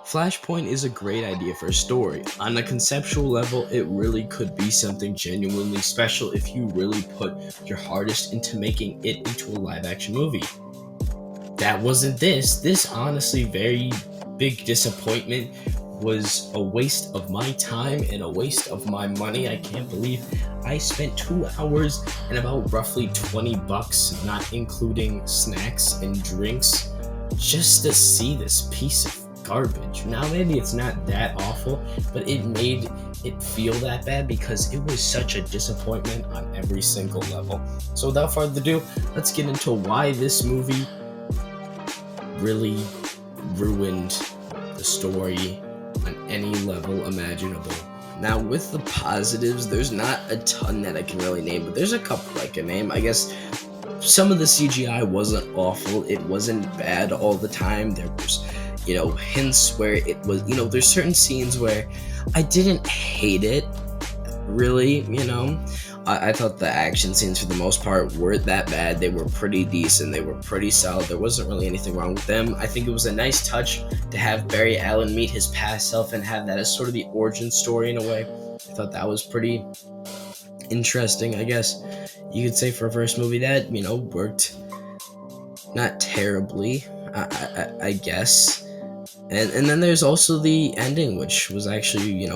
Flashpoint is a great idea for a story. On a conceptual level, it really could be something genuinely special if you really put your hardest into making it into a live action movie. That wasn't this. This honestly very big disappointment was a waste of my time and a waste of my money. I can't believe I spent 2 hours and about roughly $20, not including snacks and drinks, just to see this piece of garbage. Now maybe it's not that awful, but it made it feel that bad because it was such a disappointment on every single level. So without further ado, let's get into why this movie really ruined the story on any level imaginable. Now, with the positives, there's not a ton that I can really name, but there's a couple I can name. I guess some of the CGI wasn't awful. It wasn't bad all the time. There was, hints where it was, there's certain scenes where I didn't hate it, really, I thought the action scenes for the most part weren't that bad. They were pretty decent. They were pretty solid. There wasn't really anything wrong with them. I think it was a nice touch to have Barry Allen meet his past self and have that as sort of the origin story in a way. I thought that was pretty interesting, I guess you could say, for a first movie that, worked not terribly, I guess. And then there's also the ending, which was actually,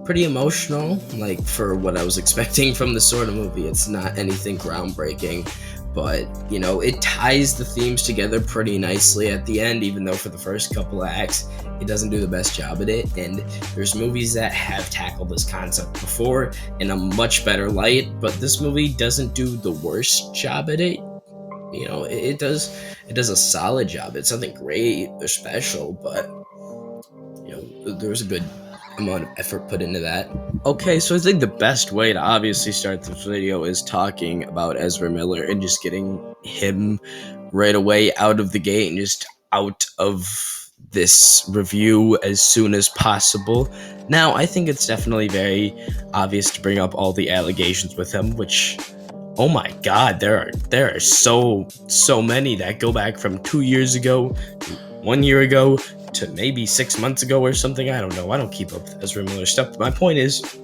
pretty emotional, like for what I was expecting from this sort of movie. It's not anything groundbreaking, but it ties the themes together pretty nicely at the end, even though for the first couple of acts it doesn't do the best job at it. And there's movies that have tackled this concept before in a much better light, but this movie doesn't do the worst job at it. It does a solid job. It's something great or special, but there was a good amount of effort put into that. Okay, so I think the best way to obviously start this video is talking about Ezra Miller and just getting him right away out of the gate and just out of this review as soon as possible. Now, I think it's definitely very obvious to bring up all the allegations with him, which, oh my god, there are so many that go back from 2 years ago to 1 year ago to maybe 6 months ago or something. I don't know. I don't keep up with Ezra Miller stuff. But my point is,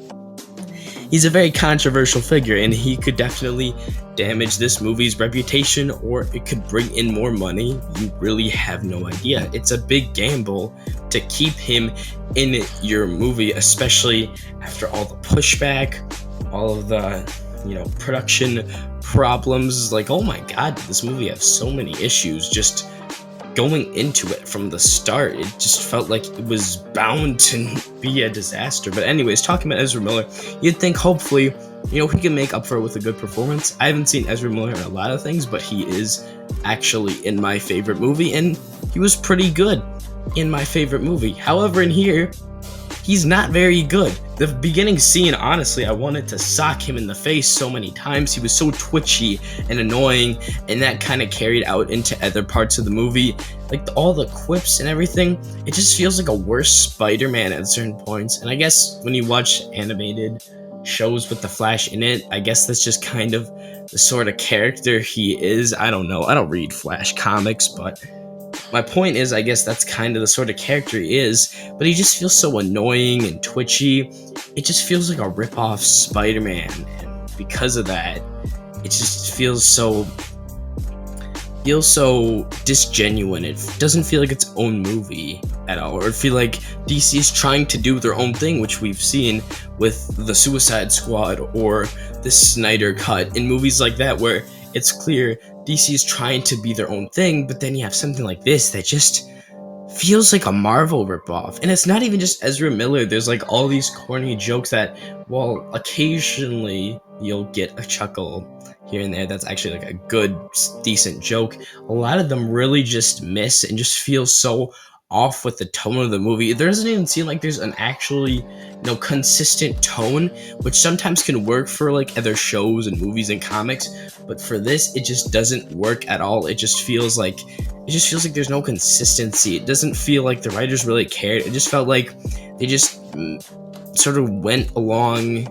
he's a very controversial figure, and he could definitely damage this movie's reputation, or it could bring in more money. You really have no idea. It's a big gamble to keep him in your movie, especially after all the pushback, all of the production problems. Like, oh my god, did this movie have so many issues just going into it from the start. It just felt like it was bound to be a disaster. But anyways, talking about Ezra Miller, you'd think hopefully, he can make up for it with a good performance. I haven't seen Ezra Miller in a lot of things, but he is actually in my favorite movie, and he was pretty good in my favorite movie. However, in here, he's not very good. The beginning scene, honestly, I wanted to sock him in the face so many times. He was so twitchy and annoying, and that kind of carried out into other parts of the movie. Like all the quips and everything, it just feels like a worse Spider-Man at certain points. And I guess when you watch animated shows with the Flash in it, I guess that's just kind of the sort of character he is. I don't know. I don't read Flash comics, but my point is, I guess that's kind of the sort of character he is, but he just feels so annoying and twitchy. It just feels like a rip-off Spider-Man, and because of that, it just feels so disgenuine. It doesn't feel like its own movie at all, or it feel like DC is trying to do their own thing, which we've seen with the Suicide Squad or the Snyder Cut in movies like that, where it's clear DC is trying to be their own thing, but then you have something like this that just feels like a Marvel ripoff. And it's not even just Ezra Miller. There's like all these corny jokes that, while occasionally you'll get a chuckle here and there, that's actually like a good, decent joke, a lot of them really just miss and just feel so off with the tone of the movie. It doesn't even seem like there's an actually consistent tone, which sometimes can work for like other shows and movies and comics, but for this it just doesn't work at all. It just feels like there's no consistency. It doesn't feel like the writers really cared. It just felt like they just sort of went along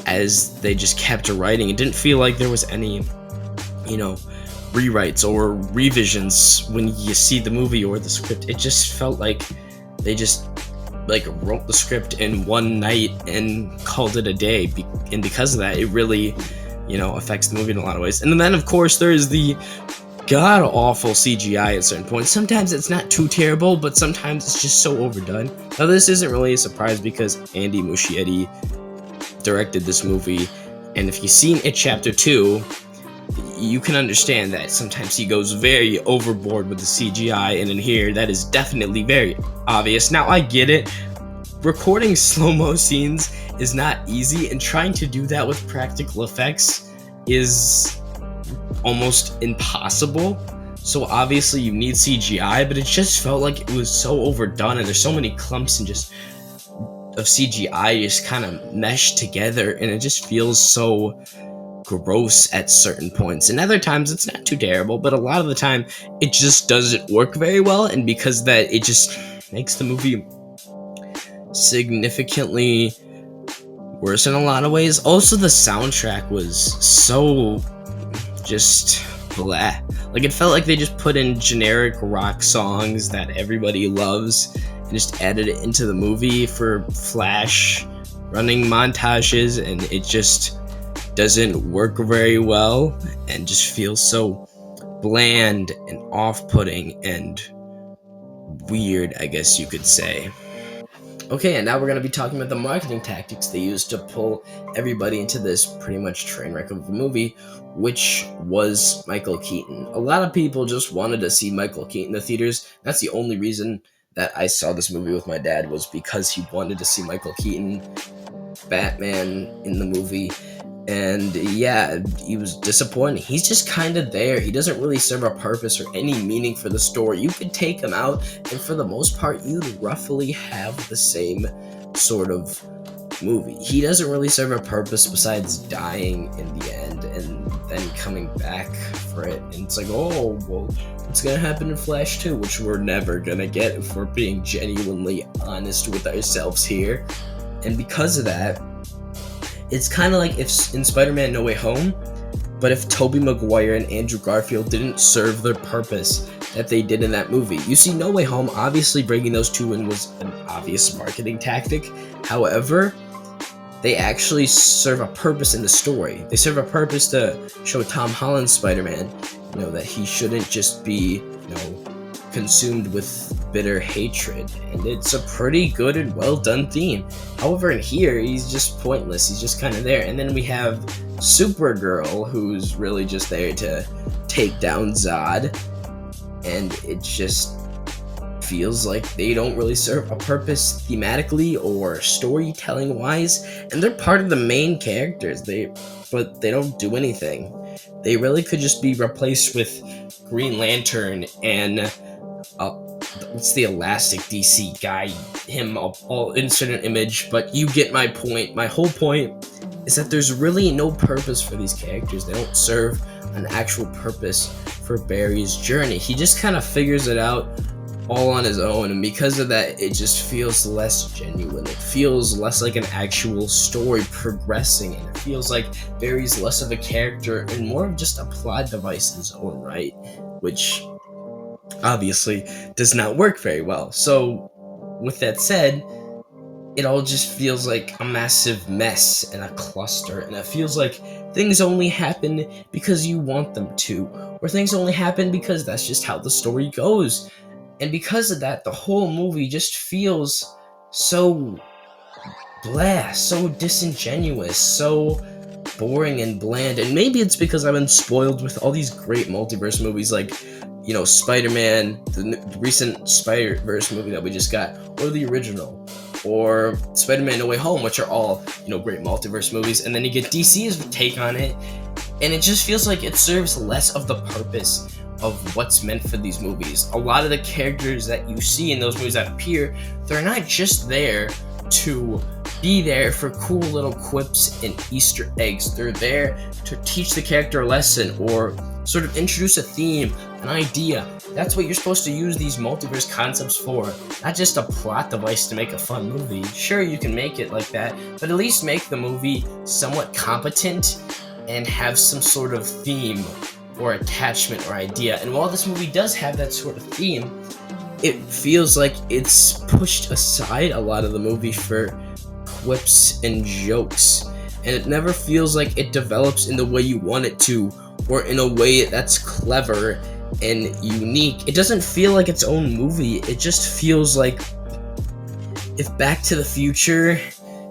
as they just kept writing. It didn't feel like there was any rewrites or revisions when you see the movie or the script. It just felt like they just like wrote the script in one night and called it a day, and because of that, it really, affects the movie in a lot of ways. And then, of course, there's the god awful CGI at certain points. Sometimes it's not too terrible, but sometimes it's just so overdone. Now, this isn't really a surprise because Andy Muschietti directed this movie, and if you've seen It Chapter 2, you can understand that sometimes he goes very overboard with the CGI, and in here, that is definitely very obvious. Now, I get it. Recording slow-mo scenes is not easy, and trying to do that with practical effects is almost impossible. So obviously you need CGI, but it just felt like it was so overdone, and there's so many clumps and just of CGI just kind of meshed together, and it just feels so gross at certain points. And other times it's not too terrible, but a lot of the time it just doesn't work very well, and because of that, it just makes the movie significantly worse in a lot of ways. Also, the soundtrack was so just blah. Like, it felt like they just put in generic rock songs that everybody loves and just added it into the movie for flash running montages, and it just doesn't work very well and just feels so bland and off-putting and weird, I guess you could say. Okay, and now we're going to be talking about the marketing tactics they used to pull everybody into this pretty much train wreck of a movie, which was Michael Keaton. A lot of people just wanted to see Michael Keaton in the theaters. That's the only reason that I saw this movie with my dad, was because he wanted to see Michael Keaton, Batman, in the movie. And yeah, he was disappointing. He's just kind of there. He doesn't really serve a purpose or any meaning for the story. You could take him out, and for the most part, you'd roughly have the same sort of movie. He doesn't really serve a purpose besides dying in the end and then coming back for it. And it's like, oh, well, what's gonna happen in Flash 2? Which we're never gonna get if we're being genuinely honest with ourselves here. And because of that, it's kind of like if in Spider-Man No Way Home, but if Tobey Maguire and Andrew Garfield didn't serve their purpose that they did in that movie. You see, No Way Home, obviously bringing those two in was an obvious marketing tactic. However, they actually serve a purpose in the story. They serve a purpose to show Tom Holland's Spider-Man, that he shouldn't just be, consumed with bitter hatred, and it's a pretty good and well done theme. However, in here, he's just pointless. He's just kind of there. And then we have Supergirl, who's really just there to take down Zod, and it just feels like they don't really serve a purpose thematically or storytelling wise, and they're part of the main characters, but they don't do anything. They really could just be replaced with Green Lantern and what's the Elastic DC guy? I'll insert an image, but you get my point. My whole point is that there's really no purpose for these characters. They don't serve an actual purpose for Barry's journey. He just kind of figures it out all on his own, and because of that, it just feels less genuine. It feels less like an actual story progressing, and it feels like Barry's less of a character and more of just a plot device in his own right, which obviously does not work very well. So with that said, it all just feels like a massive mess and a cluster, and it feels like things only happen because you want them to, or things only happen because that's just how the story goes. And because of that, the whole movie just feels so blah, so disingenuous, so boring and bland. And maybe it's because I've been spoiled with all these great multiverse movies like, Spider-Man, the recent Spider-Verse movie that we just got, or the original, or Spider-Man No Way Home, which are all, great multiverse movies. And then you get DC's take on it, and it just feels like it serves less of the purpose of what's meant for these movies. A lot of the characters that you see in those movies that appear, they're not just there to be there for cool little quips and Easter eggs. They're there to teach the character a lesson or sort of introduce a theme, an idea. That's what you're supposed to use these multiverse concepts for, not just a plot device to make a fun movie. Sure, you can make it like that, but at least make the movie somewhat competent and have some sort of theme or attachment or idea. And while this movie does have that sort of theme, it feels like it's pushed aside a lot of the movie for quips and jokes, and it never feels like it develops in the way you want it to, or in a way that's clever and unique. It doesn't feel like its own movie. It just feels like if Back to the Future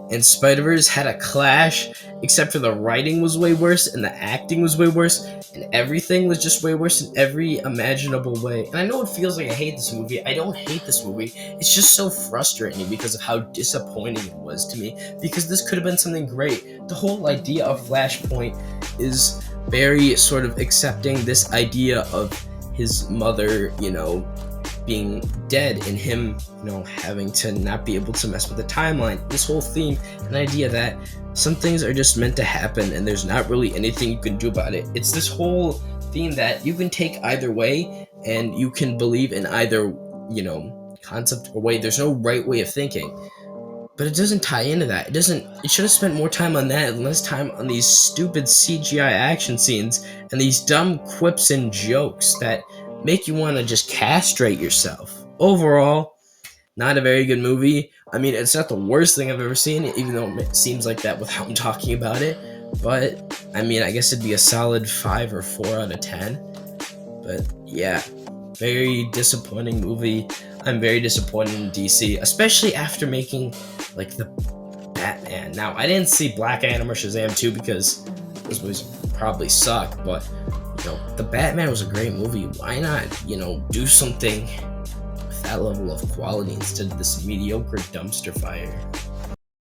and Spider-Verse had a clash, except for the writing was way worse and the acting was way worse and everything was just way worse in every imaginable way. And I know it feels like I hate this movie. I don't hate this movie. It's just so frustrating because of how disappointing it was to me, because this could have been something great. The whole idea of Flashpoint is very sort of accepting this idea of his mother, being dead, and him, having to not be able to mess with the timeline. This whole theme, an idea that some things are just meant to happen and there's not really anything you can do about it. It's this whole theme that you can take either way and you can believe in either, concept or way. There's no right way of thinking. But it doesn't tie into that. It should have spent more time on that and less time on these stupid CGI action scenes and these dumb quips and jokes that make you want to just castrate yourself. Overall, not a very good movie. I mean, it's not the worst thing I've ever seen, even though it seems like that with how I'm talking about it. But, I mean, I guess it'd be a solid 5 or 4 out of 10. But, yeah, very disappointing movie. I'm very disappointed in DC, especially after making, the Batman. Now, I didn't see Black Adam or Shazam 2 because those movies probably suck, but the Batman was a great movie. Why not, do something with that level of quality instead of this mediocre dumpster fire?